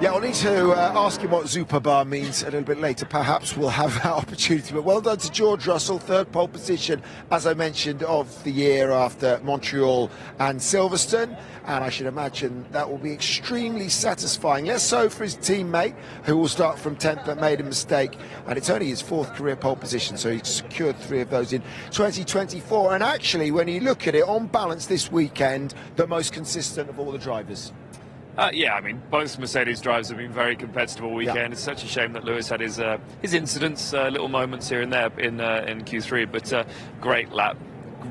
Yeah, I'll need to ask him what Zupa means a little bit later. Perhaps we'll have that opportunity. But well done to George Russell, third pole position, as I mentioned, of the year after Montreal and Silverstone. And I should imagine that will be extremely satisfying. Less so for his teammate, who will start from 10th but made a mistake. And it's only his fourth career pole position, so he's secured 3 of those in 2024. And actually, when you look at it, on balance this weekend, the most consistent of all the drivers. Yeah, I mean, both Mercedes drivers have been very competitive all weekend. Yeah. It's such a shame that Lewis had his incidents, little moments here and there in Q3, but great lap.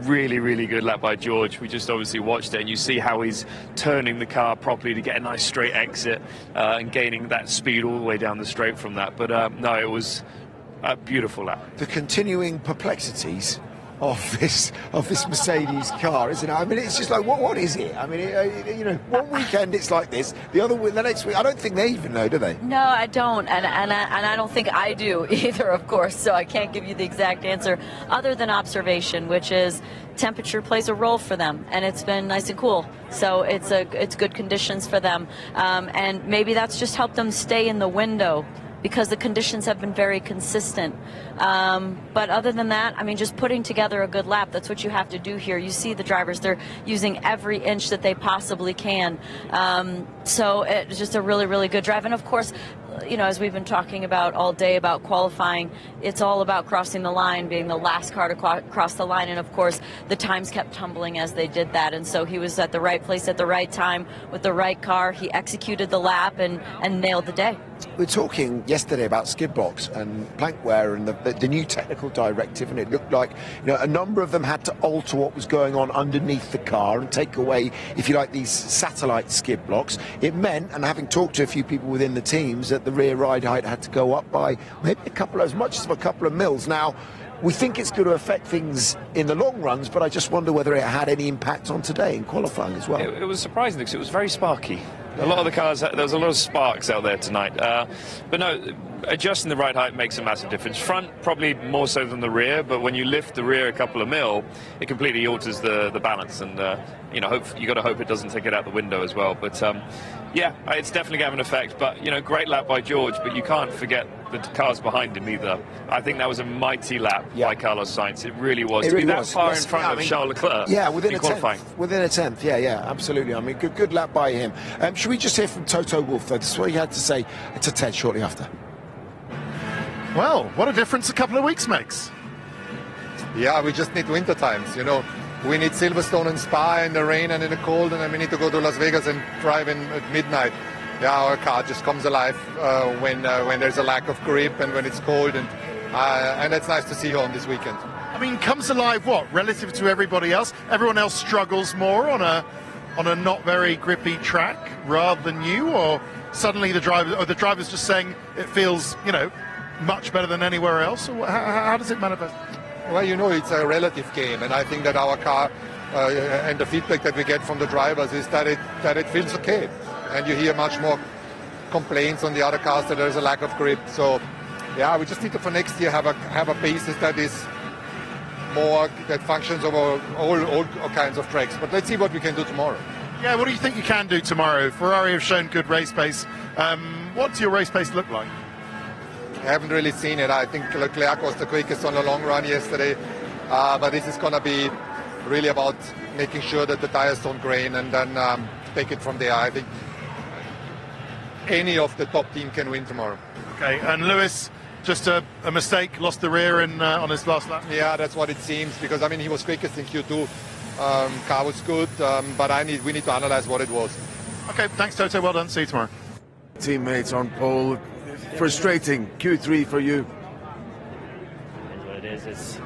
Really, really good lap by George. We just obviously watched it, and you see how he's turning the car properly to get a nice straight exit and gaining that speed all the way down the straight from that. But no, it was a beautiful lap. The continuing perplexities of this Mercedes car, isn't it? I mean, it's just like, what is it? I mean, you know, one weekend it's like this, the next week, I don't think they even know, do they? No, I don't, and I don't think I do either, of course. So I can't give you the exact answer, other than observation, which is temperature plays a role for them, and it's been nice and cool. So it's good conditions for them, and maybe that's just helped them stay in the window, because the conditions have been very consistent. But other than that, I mean, just putting together a good lap, that's what you have to do here. You see the drivers, they're using every inch that they possibly can. So it's just a really, really good drive. And of course, you know, as we've been talking about all day about qualifying, it's all about crossing the line, being the last car to cross the line. And of course, the times kept tumbling as they did that. And so he was at the right place at the right time with the right car. He executed the lap and nailed the day. We were talking yesterday about skid blocks and plank wear and the new technical directive, and it looked like, you know, a number of them had to alter what was going on underneath the car and take away, if you like, these satellite skid blocks. It meant, and having talked to a few people within the teams, that the rear ride height had to go up by maybe as much as a couple of mils. Now, we think it's going to affect things in the long runs, but I just wonder whether it had any impact on today in qualifying as well. It was surprising because it was very sparky. A lot of the cars, there was a lot of sparks out there tonight. But no, adjusting the ride height makes a massive difference. Front, probably more so than the rear, but when you lift the rear a couple of mil, it completely alters the balance. And, you know, you got to hope it doesn't take it out the window as well. But, yeah, it's definitely going to have an effect. But, you know, great lap by George, but you can't forget the cars behind him either. I think that was a mighty lap by Carlos Sainz. It really was. To be that far in front of Charles Leclerc. Yeah, within a tenth. Yeah, absolutely. I mean, good lap by him. Should we just hear from Toto Wolff, though? This is what he had to say to Ted shortly after. Well, what a difference a couple of weeks makes. Yeah, we just need winter times, you know. We need Silverstone and Spa in the rain and in the cold, and then we need to go to Las Vegas and drive in at midnight. Yeah, our car just comes alive when there's a lack of grip and when it's cold, and that's nice to see on this weekend. I mean, comes alive what, relative to everybody else? Everyone else struggles more on a not very grippy track rather than you, or suddenly the driver's just saying it feels, you know, much better than anywhere else? Or how does it manifest? Well, you know, it's a relative game, and I think that our car and the feedback that we get from the drivers is that it feels okay. And you hear much more complaints on the other cars that there's a lack of grip. So, yeah, we just need to, for next year, have a basis that is more, that functions over all kinds of tracks. But let's see what we can do tomorrow. Yeah, what do you think you can do tomorrow? Ferrari have shown good race pace. What's your race pace look like? I haven't really seen it. I think Leclerc was the quickest on the long run yesterday. But this is going to be really about making sure that the tires don't grain and then take it from there. I think any of the top team can win tomorrow. Okay, and Lewis, just a mistake, lost the rear on his last lap? Yeah, that's what it seems, because, I mean, he was quickest in Q2. Car was good, but we need to analyze what it was. Okay, thanks, Toto. Well done. See you tomorrow. Teammates on pole. Frustrating Q3 for you. It's what it is. It's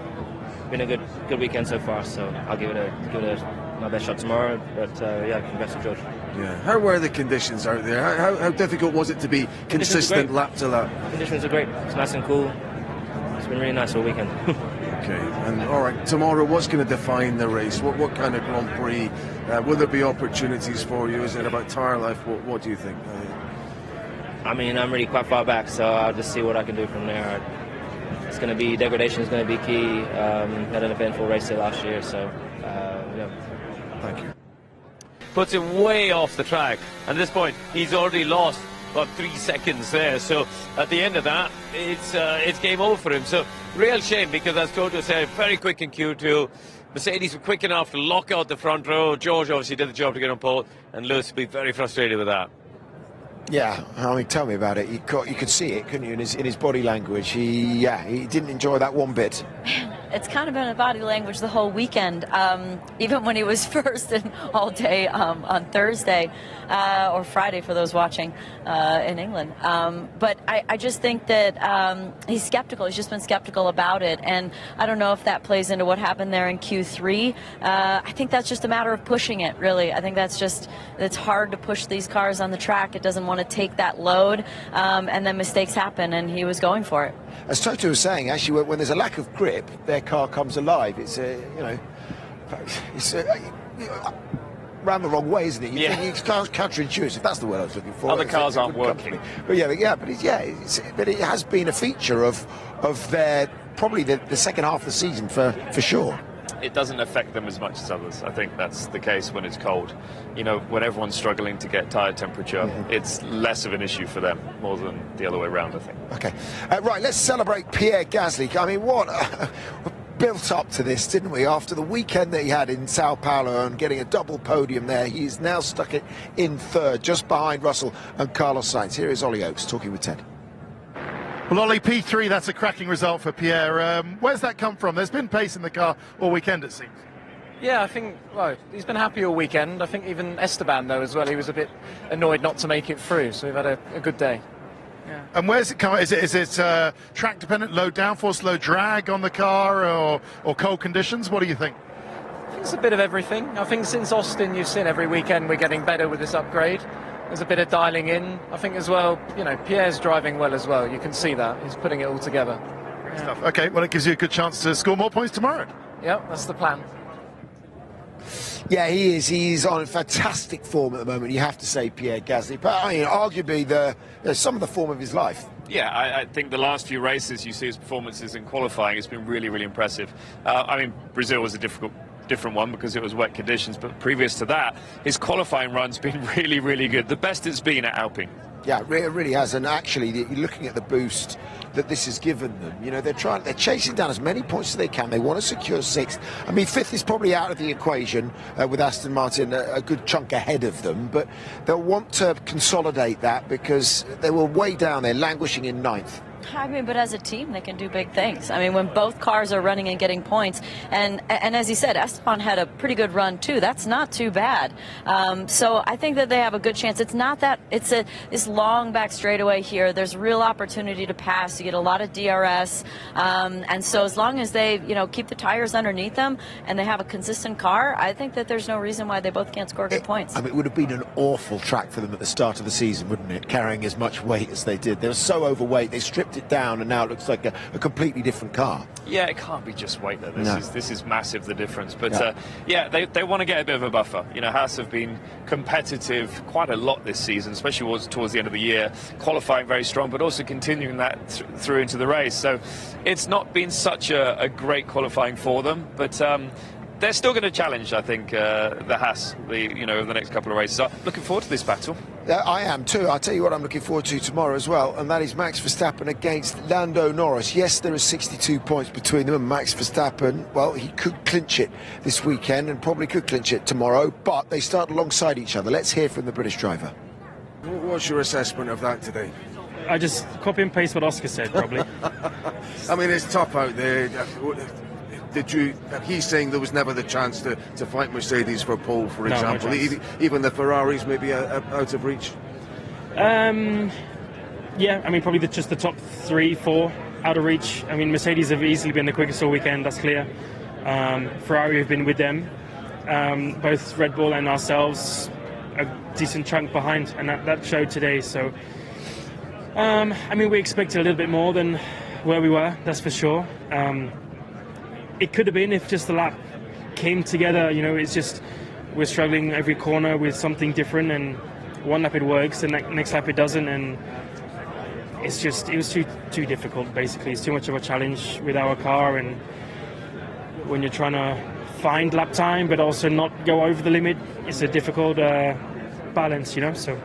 been a good weekend so far, so I'll give it my best shot tomorrow. But yeah, congrats to George. Yeah. How were the conditions out there? How difficult was it to be consistent lap to lap? Conditions are great. It's nice and cool. It's been really nice all weekend. Okay. And all right, tomorrow, what's going to define the race? What kind of Grand Prix? Will there be opportunities for you? Is it about tyre life? What do you think? I mean, I'm really quite far back, so I'll just see what I can do from there. It's going to be, degradation is going to be key. Had an eventful race there last year, so yeah. Thank you. Puts him way off the track. And at this point, he's already lost about 3 seconds there. So at the end of that, it's game over for him. So real shame, because as Toto said, very quick in Q2. Mercedes were quick enough to lock out the front row. George obviously did the job to get on pole, and Lewis will be very frustrated with that. Yeah, I mean, tell me about it. You could see it, couldn't you, in his body language? He didn't enjoy that one bit. It's kind of been a body language the whole weekend. Even when he was first and all day on Thursday or Friday for those watching in England. But I just think that he's skeptical. He's just been skeptical about it. And I don't know if that plays into what happened there in Q3. I think that's just a matter of pushing it, really. I think it's hard to push these cars on the track. It doesn't want to take that load, and then mistakes happen, and he was going for it. As Toto was saying, actually, when there's a lack of grip, their car comes alive. It's round the wrong way, isn't it? It's counterintuitive. That's the word I was looking for. Other cars aren't working. But but it has been a feature of their probably the second half of the season for sure. It doesn't affect them as much as others. I think that's the case when it's cold. You know, when everyone's struggling to get tyre temperature, it's less of an issue for them, more than the other way around, I think. Okay. Right, let's celebrate Pierre Gasly. I mean, what built up to this, didn't we? After the weekend that he had in Sao Paulo and getting a double podium there, he's now stuck it in third, just behind Russell and Carlos Sainz. Here is Ollie Oakes talking with Ted. Well, Ollie, P3, that's a cracking result for Pierre. Where's that come from? There's been pace in the car all weekend, it seems. Yeah, I think, well, he's been happy all weekend. I think even Esteban, though, as well, he was a bit annoyed not to make it through, so we've had a good day. Yeah. And where's it come? Is it track dependent, low downforce, low drag on the car, or cold conditions? What do you think? I think it's a bit of everything. I think since Austin, you've seen every weekend we're getting better with this upgrade. There's a bit of dialing in. I think as well, you know, Pierre's driving well as well. You can see that. He's putting it all together. Great stuff. Okay, well, it gives you a good chance to score more points tomorrow. Yeah, that's the plan. Yeah, he is. He's on fantastic form at the moment, you have to say, Pierre Gasly. But, I mean, arguably some of the form of his life. Yeah, I think the last few races, you see his performances in qualifying, it's been really, really impressive. I mean, Brazil was a different one because it was wet conditions, but previous to that, his qualifying run's been really, really good. The best it's been at Alpine. Yeah, it really has. And actually, you're looking at the boost that this has given them. You know, they're chasing down as many points as they can. They want to secure sixth. I mean, fifth is probably out of the equation with Aston Martin a good chunk ahead of them, but they'll want to consolidate that because they were way down there, languishing in ninth. I mean, but as a team, they can do big things. I mean, when both cars are running and getting points, and as he said, Esteban had a pretty good run too. That's not too bad. So I think that they have a good chance. It's not that it's this long back straightaway here. There's real opportunity to pass. You get a lot of DRS, and so as long as they keep the tires underneath them and they have a consistent car, I think that there's no reason why they both can't score good points. I mean, it would have been an awful track for them at the start of the season, wouldn't it? Carrying as much weight as they did. They were so overweight. They stripped it down, and now it looks like a completely different car. Yeah, it can't be just weight though. This is massive, the difference. But they want to get a bit of a buffer. You know, Haas have been competitive quite a lot this season, especially towards the end of the year, qualifying very strong, but also continuing that through into the race. So it's not been such a great qualifying for them, but they're still going to challenge, I think, the Haas, over the next couple of races. I'm looking forward to this battle. I am too. I'll tell you what I'm looking forward to tomorrow as well, and that is Max Verstappen against Lando Norris. Yes, there are 62 points between them, and Max Verstappen, well, he could clinch it this weekend and probably could clinch it tomorrow, but they start alongside each other. Let's hear from the British driver. What's your assessment of that today? I just copy and paste what Oscar said, probably. I mean, it's tough out there. He's saying there was never the chance to fight Mercedes for pole, for example. No even the Ferraris maybe out of reach. Yeah, I mean, probably just the top 3, 4 out of reach. I mean, Mercedes have easily been the quickest all weekend, that's clear. Ferrari have been with them. Both Red Bull and ourselves a decent chunk behind, and that showed today. So, I mean, we expected a little bit more than where we were, that's for sure. It could have been if just the lap came together. It's just we're struggling every corner with something different, and one lap it works, and next lap it doesn't, and it was too difficult. Basically, it's too much of a challenge with our car, and when you're trying to find lap time but also not go over the limit, it's a difficult balance. So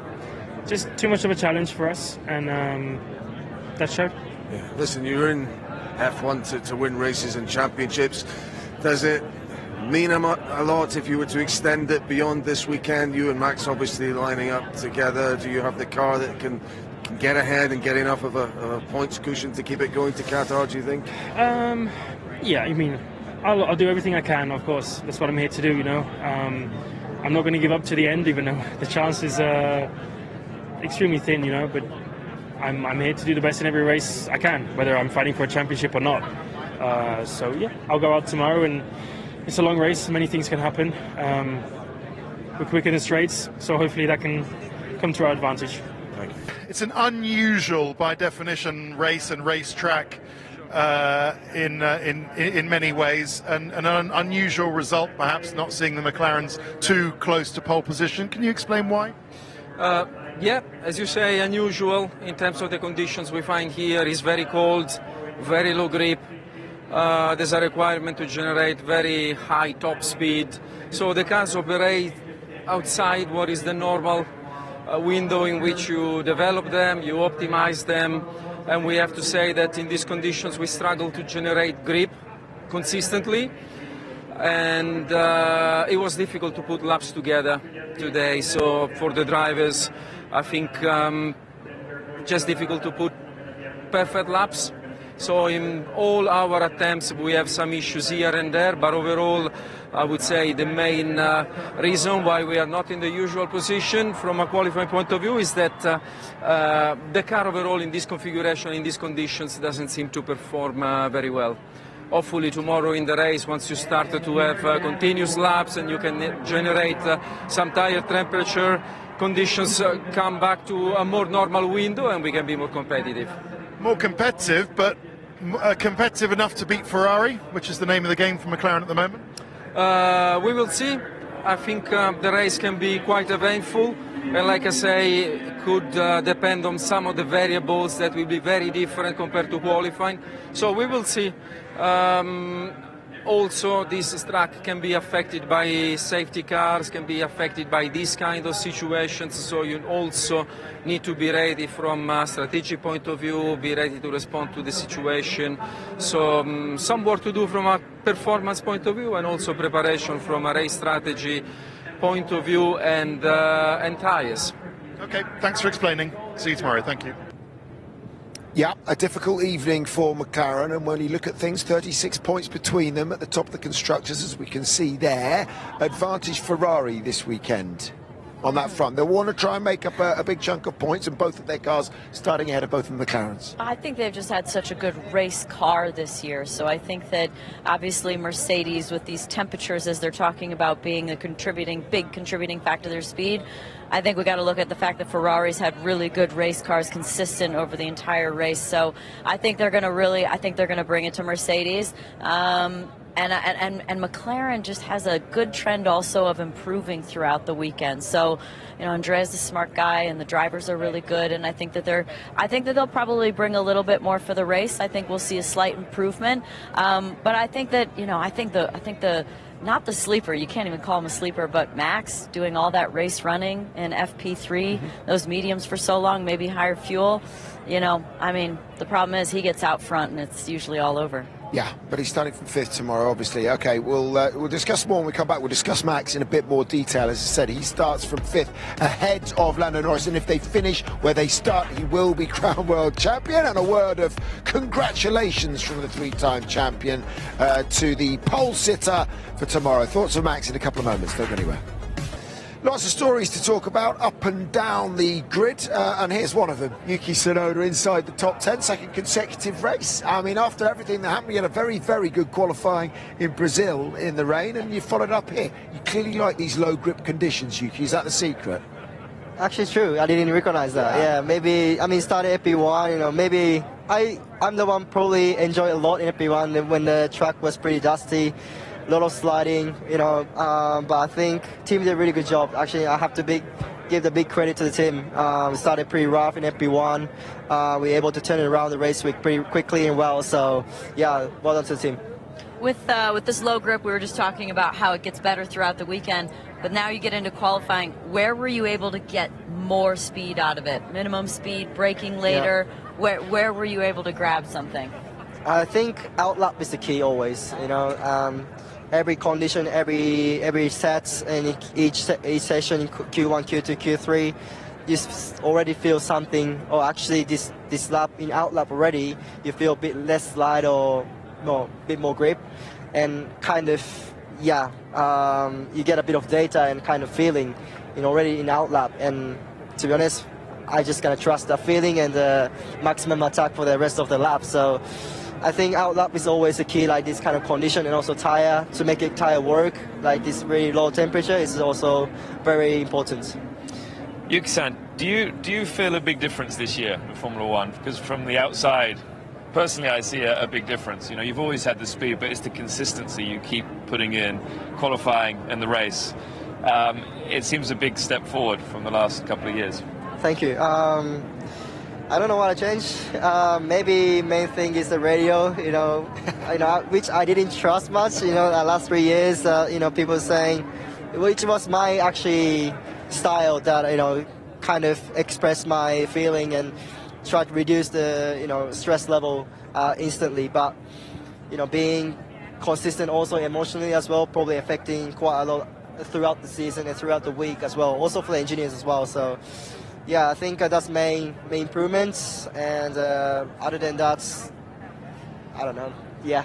just too much of a challenge for us, and that showed. Yeah. Listen, you're in F1 to win races and championships. Does it mean a lot if you were to extend it beyond this weekend? You and Max obviously lining up together. Do you have the car that can get ahead and get enough of a points cushion to keep it going to Qatar, do you think? Yeah, I mean, I'll do everything I can, of course. That's what I'm here to do, you know. I'm not going to give up to the end, even though the chances are extremely thin, you know, but I'm here to do the best in every race I can, whether I'm fighting for a championship or not. So, yeah, I'll go out tomorrow, and it's a long race. Many things can happen. We're quick in the straights, so hopefully that can come to our advantage. It's an unusual, by definition, race and racetrack in many ways, and an unusual result, perhaps not seeing the McLarens too close to pole position. Can you explain why? Yeah, as you say, unusual in terms of the conditions we find here. It's very cold, very low grip. There's a requirement to generate very high top speed. So the cars operate outside what is the normal window in which you develop them, you optimize them. And we have to say that in these conditions we struggle to generate grip consistently. And it was difficult to put laps together today. So for the drivers, I think just difficult to put perfect laps. So in all our attempts we have some issues here and there, but overall I would say the main reason why we are not in the usual position from a qualifying point of view is that the car overall in this configuration, in these conditions, doesn't seem to perform very well. Hopefully tomorrow in the race, once you start to have continuous laps and you can generate some tire temperature, conditions come back to a more normal window and we can be more competitive. More competitive, but competitive enough to beat Ferrari, which is the name of the game for McLaren at the moment? We will see. I think the race can be quite eventful, and like I say, it could depend on some of the variables that will be very different compared to qualifying. So we will see. Also, this track can be affected by safety cars, can be affected by these kind of situations, so you also need to be ready from a strategic point of view, be ready to respond to the situation. So some work to do from a performance point of view and also preparation from a race strategy point of view and tires. Okay, thanks for explaining. See you tomorrow. Thank you. Yeah, a difficult evening for McLaren, and when you look at things, 36 points between them at the top of the constructors, as we can see there. Advantage Ferrari this weekend on that front. They'll want to try and make up a big chunk of points, and both of their cars starting ahead of both of the McLarens. I think they've just had such a good race car this year, so I think that obviously Mercedes, with these temperatures as they're talking about being a big contributing factor to their speed, I think we got to look at the fact that Ferrari's had really good race cars consistent over the entire race. So I think they're going to bring it to Mercedes. And McLaren just has a good trend also of improving throughout the weekend. So, you know, Andrea's a smart guy and the drivers are really good, and I think that they'll probably bring a little bit more for the race. I think we'll see a slight improvement. But I think that, you know, I think the not the sleeper, you can't even call him a sleeper, but Max doing all that race running in FP3, those mediums for so long, maybe higher fuel, you know, I mean, the problem is he gets out front and it's usually all over. Yeah, but he's starting from 5th tomorrow, obviously. Okay, we'll discuss more when we come back. We'll discuss Max in a bit more detail. As I said, he starts from 5th ahead of Lando Norris, and if they finish where they start, he will be crowned world champion. And a word of congratulations from the 3-time champion to the pole sitter for tomorrow. Thoughts on Max in a couple of moments. Don't go anywhere. Lots of stories to talk about up and down the grid, and here's one of them. Yuki Tsunoda inside the top 10, second consecutive race. I mean, after everything that happened, you had a very, very good qualifying in Brazil in the rain, and you followed up here. You clearly like these low grip conditions, Yuki. Is that the secret? Actually, it's true. I didn't recognize that. Yeah, maybe, I mean, started FP1, you know, maybe I'm the one probably enjoyed a lot in FP1 when the track was pretty dusty. A lot of sliding, you know, but I think team did a really good job. Actually, I have to give the big credit to the team. We started pretty rough in FP1. We were able to turn it around the race week pretty quickly and well. So, yeah, well done to the team. With this low grip, we were just talking about how it gets better throughout the weekend. But now you get into qualifying. Where were you able to get more speed out of it? Minimum speed, braking later. Yeah. Where were you able to grab something? I think outlap is the key always. Every condition, every set, and each session, Q1, Q2, Q3, you already feel something. Or actually, this lap in outlap already, you feel a bit less slide or a bit more grip, and kind of you get a bit of data and kind of feeling, already in outlap. And to be honest, I just gonna trust the feeling and the maximum attack for the rest of the lap. So I think outlap is always the key, like this kind of condition, and also tire, to make it tire work. Like this really low temperature is also very important. Yuki-san, do you feel a big difference this year in Formula One? Because from the outside, personally, I see a big difference. You've always had the speed, but it's the consistency you keep putting in, qualifying and the race. It seems a big step forward from the last couple of years. Thank you. I don't know what to change. Maybe main thing is the radio, which I didn't trust much. The last 3 years, people saying, which was my actually style that kind of express my feeling and try to reduce the stress level instantly. But being consistent also emotionally as well, probably affecting quite a lot throughout the season and throughout the week as well. Also for the engineers as well. So. Yeah, I think that's main improvements, and other than that, I don't know. Yeah.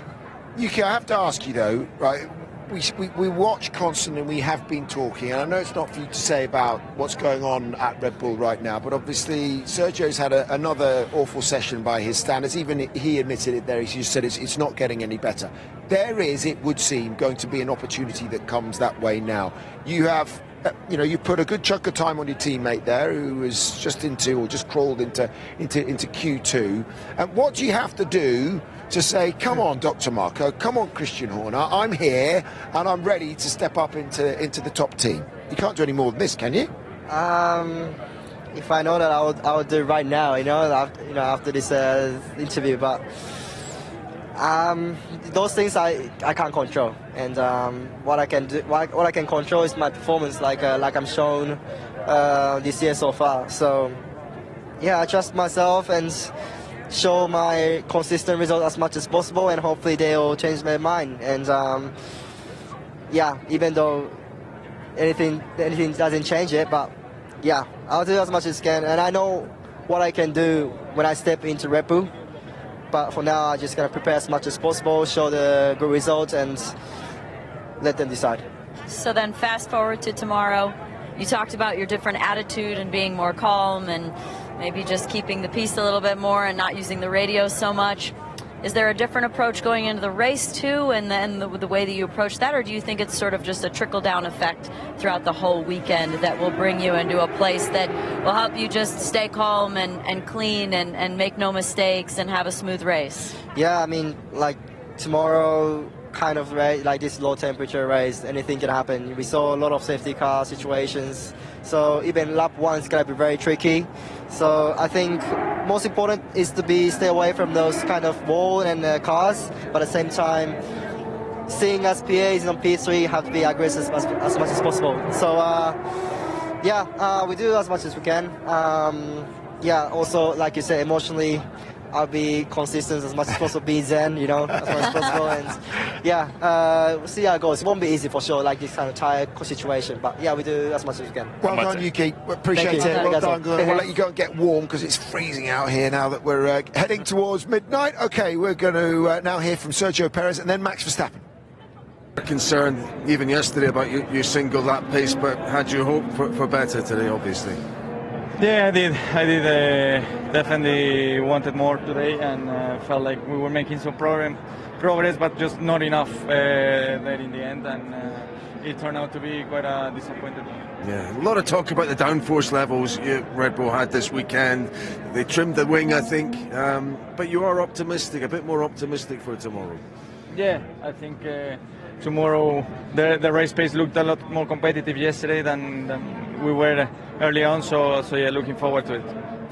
Yuki, I have to ask you though, right? We watch constantly, and we have been talking, and I know it's not for you to say about what's going on at Red Bull right now, but obviously Sergio's had another awful session by his standards. Even he admitted it there. He just said it's not getting any better. There is, it would seem, going to be an opportunity that comes that way now. You have. You put a good chunk of time on your teammate there, who was just crawled into Q2. And what do you have to do to say, come on, Dr. Marko, come on, Christian Horner, I'm here and I'm ready to step up into the top team? You can't do any more than this, can you? If I know that, I would do it right now. After this interview, but. Those things I can't control, and what I can do, what I can control is my performance, like I'm shown this year so far. So yeah, I trust myself and show my consistent result as much as possible, and hopefully they will change their mind. And even though anything doesn't change it, but yeah, I'll do as much as I can, and I know what I can do when I step into Red Bull. But for now, I'm just going to prepare as much as possible, show the good results, and let them decide. So then fast forward to tomorrow. You talked about your different attitude and being more calm and maybe just keeping the peace a little bit more and not using the radio so much. Is there a different approach going into the race too, and then the way that you approach that, or do you think it's sort of just a trickle-down effect throughout the whole weekend that will bring you into a place that will help you just stay calm and clean and make no mistakes and have a smooth race? Yeah, I mean, like tomorrow kind of race, like this low temperature race, anything can happen. We saw a lot of safety car situations, so even lap 1 is going to be very tricky. So I think most important is to stay away from those kind of wall and cars, but at the same time, seeing us PAs on P3 have to be aggressive as much as possible. So we do as much as we can. Also, like you said, emotionally, I'll be consistent as much as possible, be zen, as much as possible, and we'll see how it goes. It won't be easy for sure, like this kind of tire situation, but yeah, we do as much as we can. Well done, Yuki. Appreciate it. Well done. We'll let you go and get warm because it's freezing out here now that we're heading towards midnight. Okay, we're going to now hear from Sergio Perez and then Max Verstappen. Concerned even yesterday about your single lap pace, but had you hoped for better today, obviously? Yeah, I did. Definitely wanted more today, and felt like we were making some progress, but just not enough there in the end, and it turned out to be quite a disappointing one. Yeah, a lot of talk about the downforce levels Red Bull had this weekend. They trimmed the wing, I think, but you are optimistic, a bit more optimistic for tomorrow. Yeah, I think tomorrow the race pace looked a lot more competitive yesterday than we were early on, so yeah, looking forward to it.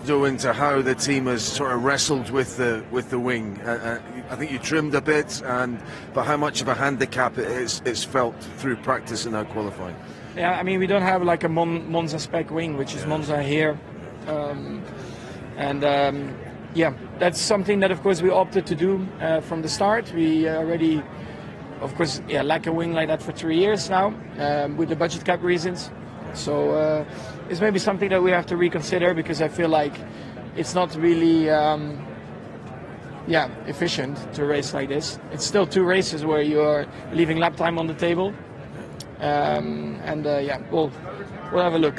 though, into how the team has sort of wrestled with the wing. I think you trimmed a bit, but how much of a handicap it's felt through practice and now qualifying. Yeah, I mean, we don't have like a Monza spec wing, which is Monza here, yeah, that's something that of course we opted to do from the start. We already, of course, lack a wing like that for 3 years now, with the budget cap reasons. So it's maybe something that we have to reconsider, because I feel like it's not really efficient to race like this. It's still 2 races where you're leaving lap time on the table. We'll have a look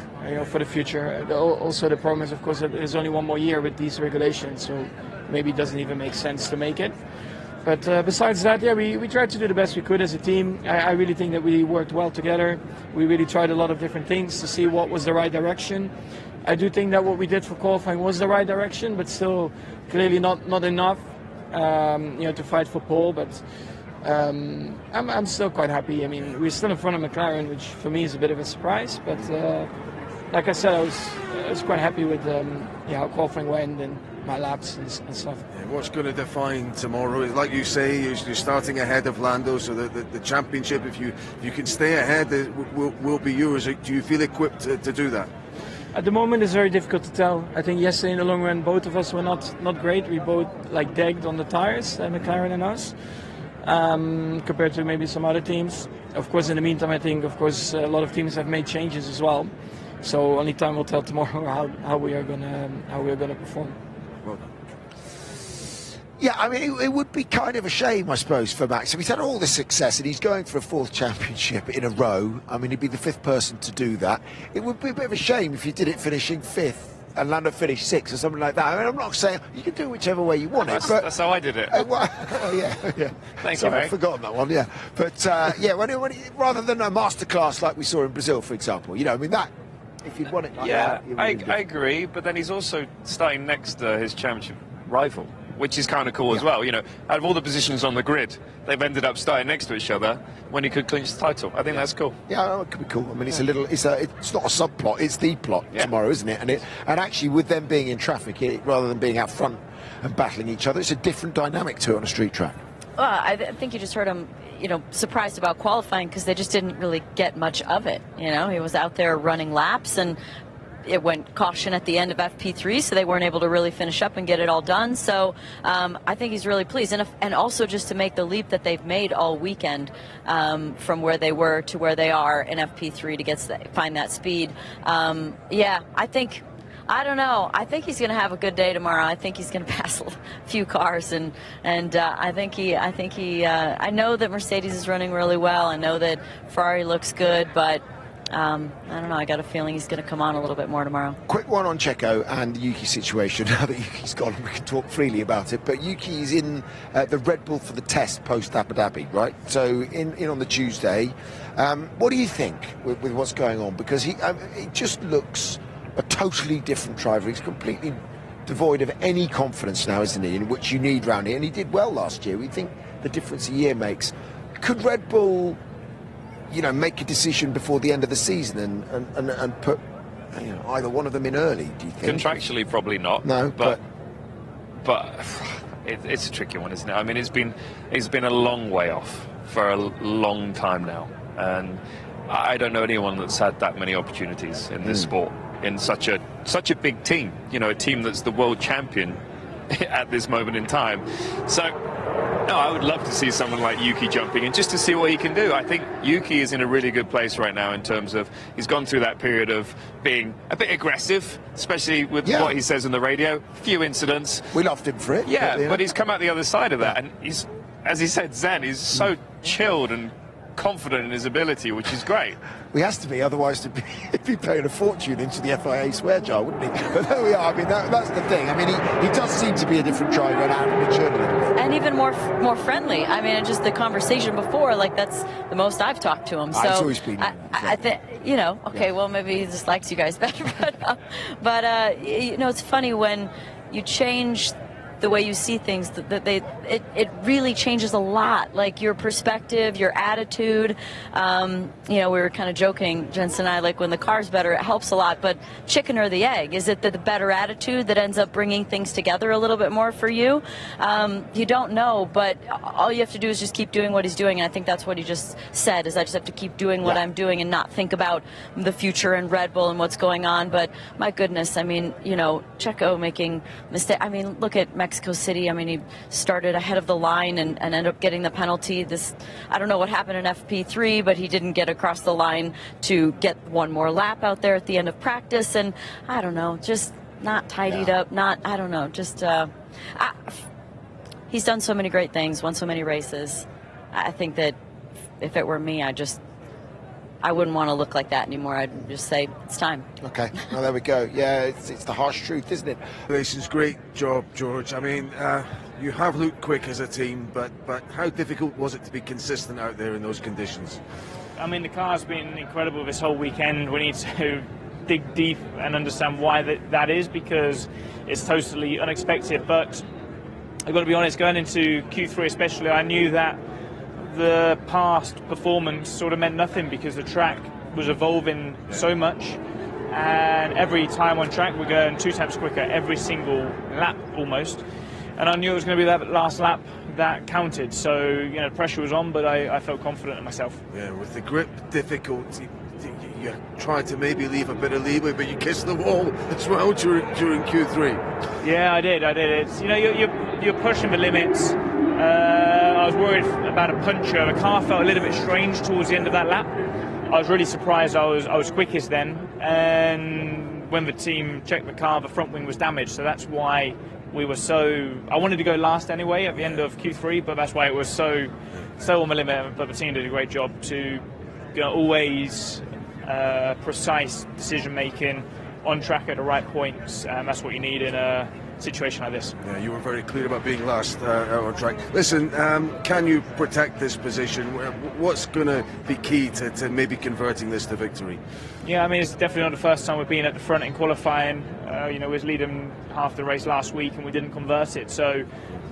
for the future. Also, the problem is, of course, that there's only 1 more year with these regulations, so maybe it doesn't even make sense to make it. But besides that, we tried to do the best we could as a team. I really think that we worked well together. We really tried a lot of different things to see what was the right direction. I do think that what we did for qualifying was the right direction, but still clearly not enough, to fight for pole. But I'm still quite happy. I mean, we're still in front of McLaren, which for me is a bit of a surprise. But like I said, I was quite happy with how qualifying went and my laps and stuff. What's going to define tomorrow? Like you say, you're starting ahead of Lando, so the championship, if you can stay ahead, will be yours. Do you feel equipped to do that? At the moment, it's very difficult to tell. I think yesterday in the long run, both of us were not great. We both degged on the tires, McLaren and us, compared to maybe some other teams. Of course, in the meantime, I think, of course, a lot of teams have made changes as well. So only time will tell tomorrow how we are gonna perform. Well done. Yeah, I mean, it would be kind of a shame, I suppose, for Max. If he's had all this success and he's going for a 4th championship in a row, I mean, he'd be the 5th person to do that. It would be a bit of a shame if you did it finishing 5th and Lando finished 6th or something like that. I mean, I'm not saying you can do it whichever way you want but that's how I did it. Yeah. Thank Sorry, you, I've forgotten that one, yeah. But, rather than a masterclass like we saw in Brazil, for example, I mean, that, if you'd won it like that... I agree, but then he's also starting next to his championship rival, which is kind of cool as well. Out of all the positions on the grid, they've ended up starting next to each other when he could clinch the title. I think that's cool. Yeah, it could be cool. I mean, it's not a subplot, it's the plot tomorrow, isn't it? And actually, with them being in traffic, rather than being out front and battling each other, it's a different dynamic to it on a street track. Well, I think you just heard him, surprised about qualifying because they just didn't really get much of it. He was out there running laps, and it went caution at the end of FP3, so they weren't able to really finish up and get it all done. So I think he's really pleased. And also just to make the leap that they've made all weekend from where they were to where they are in FP3 to find that speed. I don't know. I think he's going to have a good day tomorrow. I think he's going to pass a few cars, and I know that Mercedes is running really well. I know that Ferrari looks good, but I don't know. I got a feeling he's going to come on a little bit more tomorrow. Quick one on Checo and the Yuki situation. Now that Yuki's gone, we can talk freely about it. But Yuki's in the Red Bull for the test post Abu Dhabi, right? So in on the Tuesday. What do you think with what's going on? Because he just looks a totally different driver. He's completely devoid of any confidence now, isn't he? In which you need round here, and he did well last year. We think the difference a year makes. Could Red Bull, make a decision before the end of the season and put either one of them in early? Do you think? Contractually, probably not. No, but it's a tricky one, isn't it? I mean, it's been a long way off for a long time now, and I don't know anyone that's had that many opportunities in this sport in such a big team. A team that's the world champion at this moment in time. So, no, I would love to see someone like Yuki jumping in just to see what he can do. I think Yuki is in a really good place right now in terms of he's gone through that period of being a bit aggressive, especially with what he says on the radio. Few incidents. We loved him for it. But he's come out the other side of that, and he's, as he said, Zen, he's so chilled and confident in his ability, which is great. He has to be, otherwise he'd be paying a fortune into the FIA swear jar, wouldn't he? But there we are. I mean, that's the thing. I mean, he does seem to be a different driver and out of matured a little bit. And even more friendly. I mean, just the conversation before, that's the most I've talked to him. So it's always been. I think, well, maybe he just likes you guys better. But it's funny when you change the way you see things, it really changes a lot. Like your perspective, your attitude. We were kind of joking, Jensen and I, like when the car's better, it helps a lot. But chicken or the egg? Is it the better attitude that ends up bringing things together a little bit more for you? You don't know, but all you have to do is just keep doing what he's doing. And I think that's what he just said, is I just have to keep doing what I'm doing and not think about the future and Red Bull and what's going on. But my goodness, I mean, Checo making mistakes. I mean, look at Mexico City. I mean, he started ahead of the line and ended up getting the penalty. I don't know what happened in FP3, but he didn't get across the line to get one more lap out there at the end of practice. And I don't know, just not tidied up. I don't know, just he's done so many great things, won so many races. I think that if it were me, I wouldn't want to look like that anymore. I'd just say, it's time. Okay, well, there we go. Yeah, it's the harsh truth, isn't it? Congratulations, great job, George. I mean, you have looked quick as a team, but how difficult was it to be consistent out there in those conditions? I mean, the car's been incredible this whole weekend. We need to dig deep and understand why that is, because it's totally unexpected. But I've got to be honest, going into Q3 especially, I knew that the past performance sort of meant nothing, because the track was evolving so much, and every time on track we're going 2 times quicker every single lap almost, and I knew it was going to be that last lap that counted. So pressure was on, but I felt confident in myself. Yeah, with the grip difficulty, you tried to maybe leave a bit of leeway, but you kissed the wall as well during Q3. Yeah, I did. It's you're pushing the limits. I was worried about a puncture. The car felt a little bit strange towards the end of that lap. I was really surprised I was quickest then, and when the team checked the car, the front wing was damaged, so that's why we were I wanted to go last anyway at the end of Q3, but that's why it was so on the limit. But the team did a great job to always precise decision making on track at the right points, and that's what you need in a situation like this. Yeah, you were very clear about being last out on track. Listen, can you protect this position? What's going to be key to maybe converting this to victory? Yeah, I mean, it's definitely not the first time we've been at the front in qualifying. We was leading half the race last week and we didn't convert it. So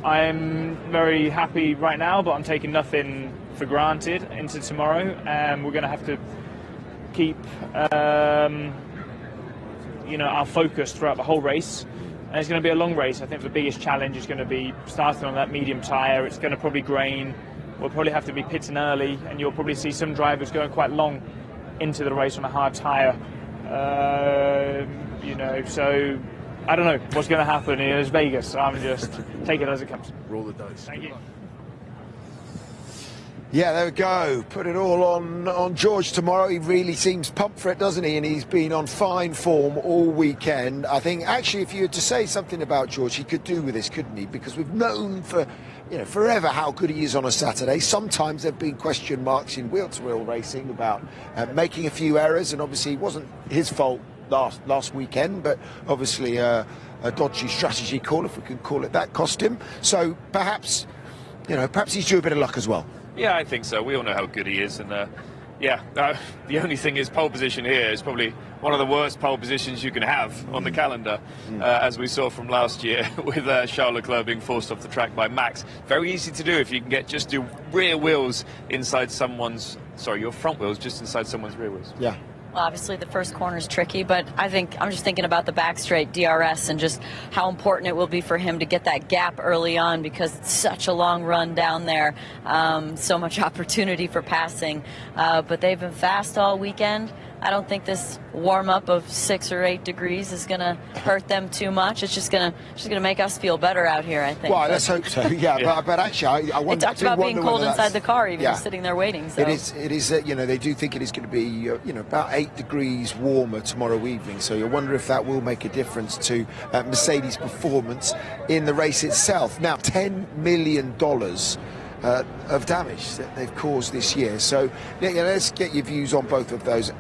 I'm very happy right now, but I'm taking nothing for granted into tomorrow. And we're going to have to keep our focus throughout the whole race. And it's going to be a long race. I think the biggest challenge is going to be starting on that medium tyre. It's going to probably grain. We'll probably have to be pitting early, and you'll probably see some drivers going quite long into the race on a hard tyre. So I don't know what's going to happen. It's Vegas. I'm just take it as it comes. Roll the dice. Thank you. Yeah, there we go. Put it all on George tomorrow. He really seems pumped for it, doesn't he? And he's been on fine form all weekend. I think, actually, if you were to say something about George, he could do with this, couldn't he? Because we've known for forever how good he is on a Saturday. Sometimes there have been question marks in wheel-to-wheel racing about making a few errors, and obviously it wasn't his fault last weekend, but obviously a dodgy strategy call, if we can call it that, cost him. So perhaps he's due a bit of luck as well. Yeah, I think so. We all know how good he is, and the only thing is pole position here is probably one of the worst pole positions you can have on the calendar, as we saw from last year with Charles Leclerc being forced off the track by Max. Very easy to do if you can get just your rear wheels inside your front wheels just inside someone's rear wheels. Yeah. Well, obviously the first corner is tricky, but I think I'm just thinking about the back straight, DRS, and just how important it will be for him to get that gap early on, because it's such a long run down there, so much opportunity for passing. But they've been fast all weekend. I don't think this warm-up of 6 or 8 degrees is going to hurt them too much. It's just going to make us feel better out here, I think. Well, let's hope so. Yeah, but actually, I wonder. They talked about being cold inside the car, even just sitting there waiting. So. It is. They do think it is going to be, about 8 degrees warmer tomorrow evening. So you wonder if that will make a difference to Mercedes' performance in the race itself. Now, $10 million. Of damage that they've caused this year. So let's get your views on both of those.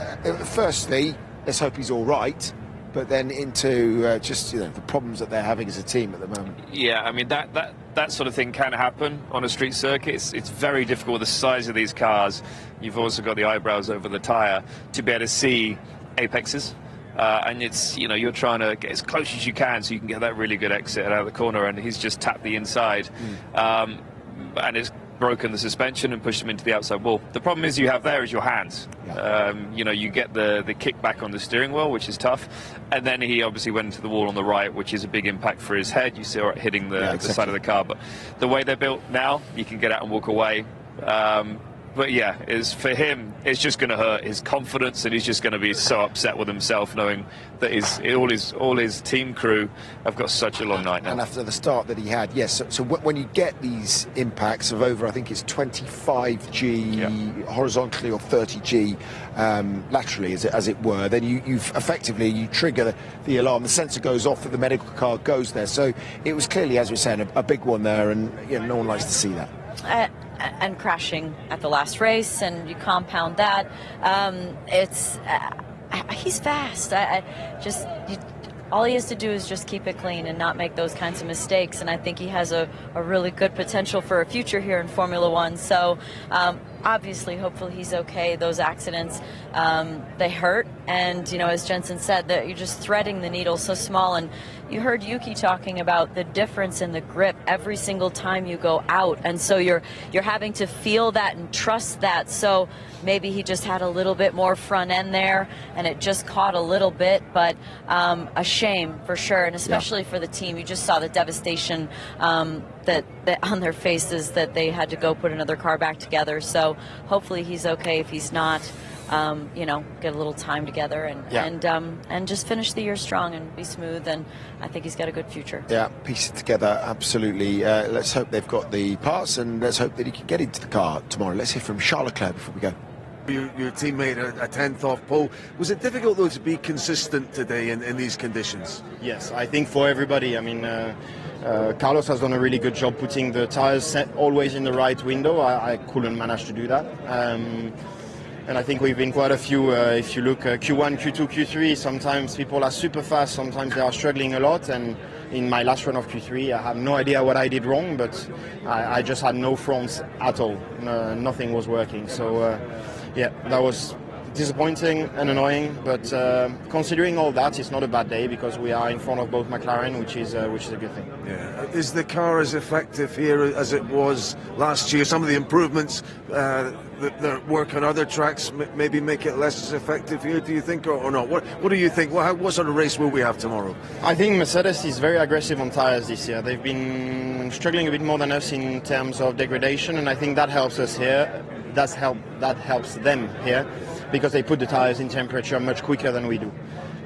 Firstly, let's hope he's all right, but then into the problems that they're having as a team at the moment. Yeah, I mean that sort of thing can happen on a street circuit. It's very difficult with the size of these cars. You've also got the eyebrows over the tyre to be able to see apexes. and it's, you know, you're trying to get as close as you can so you can get that really good exit out of the corner, and he's just tapped the inside, and it's broken the suspension and pushed him into the outside wall. The problem is you have there is your hands. You know, you get the kick back on the steering wheel, which is tough, and then he obviously went into the wall on the right, which is a big impact for his head. You saw it hitting the side of the car, but the way they're built now, you can get out and walk away. But yeah, for him, it's just going to hurt his confidence, and he's just going to be so upset with himself knowing that all his team crew have got such a long night now. And after the start that he had, yes. So when you get these impacts of over, I think it's 25G horizontally or 30G laterally, as it were, then you effectively you trigger the alarm. The sensor goes off, that the medical car goes there. So it was clearly, as we're saying, a big one there, and no one likes to see that. And crashing at the last race, and you compound that. He's fast. All he has to do is just keep it clean and not make those kinds of mistakes. And I think he has a really good potential for a future here in Formula One. So obviously, hopefully he's okay. Those accidents, they hurt. And, you know, as Jenson said, that you're just threading the needle so small. And you heard Yuki talking about the difference in the grip every single time you go out. And so you're having to feel that and trust that. So maybe he just had a little bit more front end there, and it just caught a little bit. But a shame for sure, and especially for the team. You just saw the devastation that on their faces that they had to go put another car back together. So hopefully he's okay. If he's not, you know, get a little time together and just finish the year strong and be smooth. And I think he's got a good future. Yeah, piece it together, absolutely. Let's hope they've got the parts, and let's hope that he can get into the car tomorrow. Let's hear from Charles Leclerc before we go. Your teammate a 10th off pole. Was it difficult though to be consistent today in these conditions? Yes, I think for everybody. I mean, Carlos has done a really good job putting the tires always in the right window. I couldn't manage to do that. And I think we've been quite a few, if you look Q1, Q2, Q3, sometimes people are super fast, sometimes they are struggling a lot. And in my last run of Q3, I have no idea what I did wrong, but I just had no fronts at all. Nothing was working. So, yeah, that was disappointing and annoying, but considering all that, it's not a bad day because we are in front of both McLaren, which is a good thing. Yeah. Is the car as effective here as it was last year? Some of the improvements that work on other tracks maybe make it less effective here, do you think, or not? What do you think? What sort of race will we have tomorrow? I think Mercedes is very aggressive on tires this year. They've been struggling a bit more than us in terms of degradation, and I think that helps us here. That helps them here because they put the tires in temperature much quicker than we do.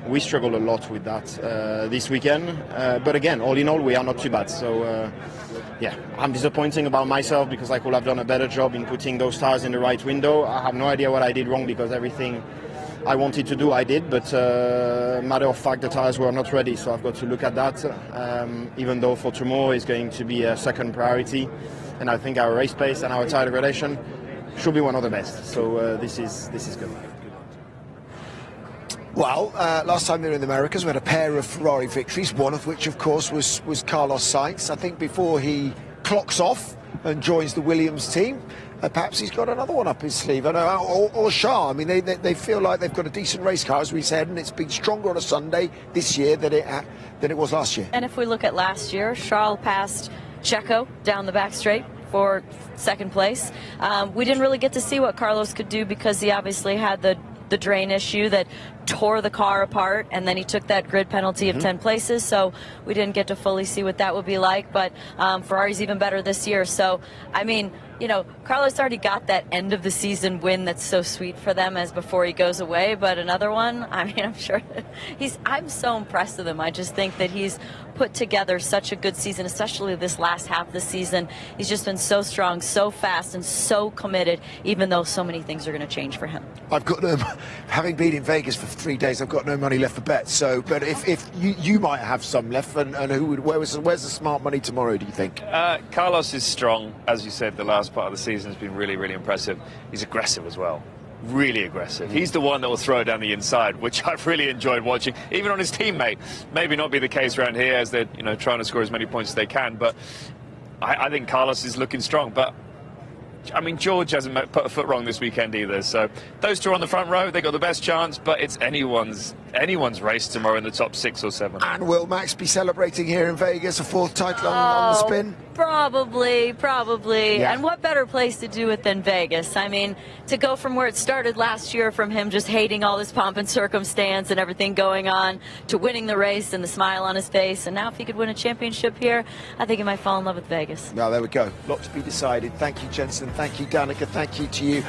We struggle a lot with that this weekend, but again, all in all, we are not too bad. So yeah, I'm disappointing about myself because I could have done a better job in putting those tires in the right window. I have no idea what I did wrong because everything I wanted to do I did, but matter of fact, the tires were not ready, so I've got to look at that, even though for tomorrow is going to be a second priority, and I think our race pace and our tire degradation should be one of the best. So this is good. Well, last time they were in the Americas, we had a pair of Ferrari victories, one of which, of course, was Carlos Sainz. I think before he clocks off and joins the Williams team, perhaps he's got another one up his sleeve. Or Charles. I mean, they feel like they've got a decent race car, as we said, and it's been stronger on a Sunday this year than it was last year. And if we look at last year, Charles passed Checo down the back straight for second place. We didn't really get to see what Carlos could do because he obviously had the drain issue that tore the car apart, and then he took that grid penalty of 10 places, so we didn't get to fully see what that would be like. But Ferrari's even better this year. So, I mean, you know, Carlos already got that end of the season win that's so sweet for them as before he goes away, but another one, I mean, I'm sure I'm so impressed with him. I just think that he's put together such a good season, especially this last half of the season. He's just been so strong, so fast, and so committed, even though so many things are going to change for him. I've got no, having been in Vegas for 3 days, I've got no money left for bets. So, but if you might have some left, and where's the smart money tomorrow, do you think? Carlos is strong, as you said. The last part of the season has been really, really impressive. He's aggressive as well. Really aggressive. He's the one that will throw it down the inside, which I've really enjoyed watching, even on his teammate. Maybe not be the case around here as they're trying to score as many points as they can, but I think Carlos is looking strong. But I mean, George hasn't put a foot wrong this weekend either. So those two on the front row, they got the best chance, but it's anyone's anyone's race tomorrow in the top 6 or 7. And will Max be celebrating here in Vegas a 4th title on the spin? Probably. Yeah. And what better place to do it than Vegas? I mean, to go from where it started last year, from him just hating all this pomp and circumstance and everything going on, to winning the race and the smile on his face, and now if he could win a championship here, I think he might fall in love with Vegas. Well, there we go. Lot to be decided. Thank you, Jensen. Thank you, Danica. Thank you to you.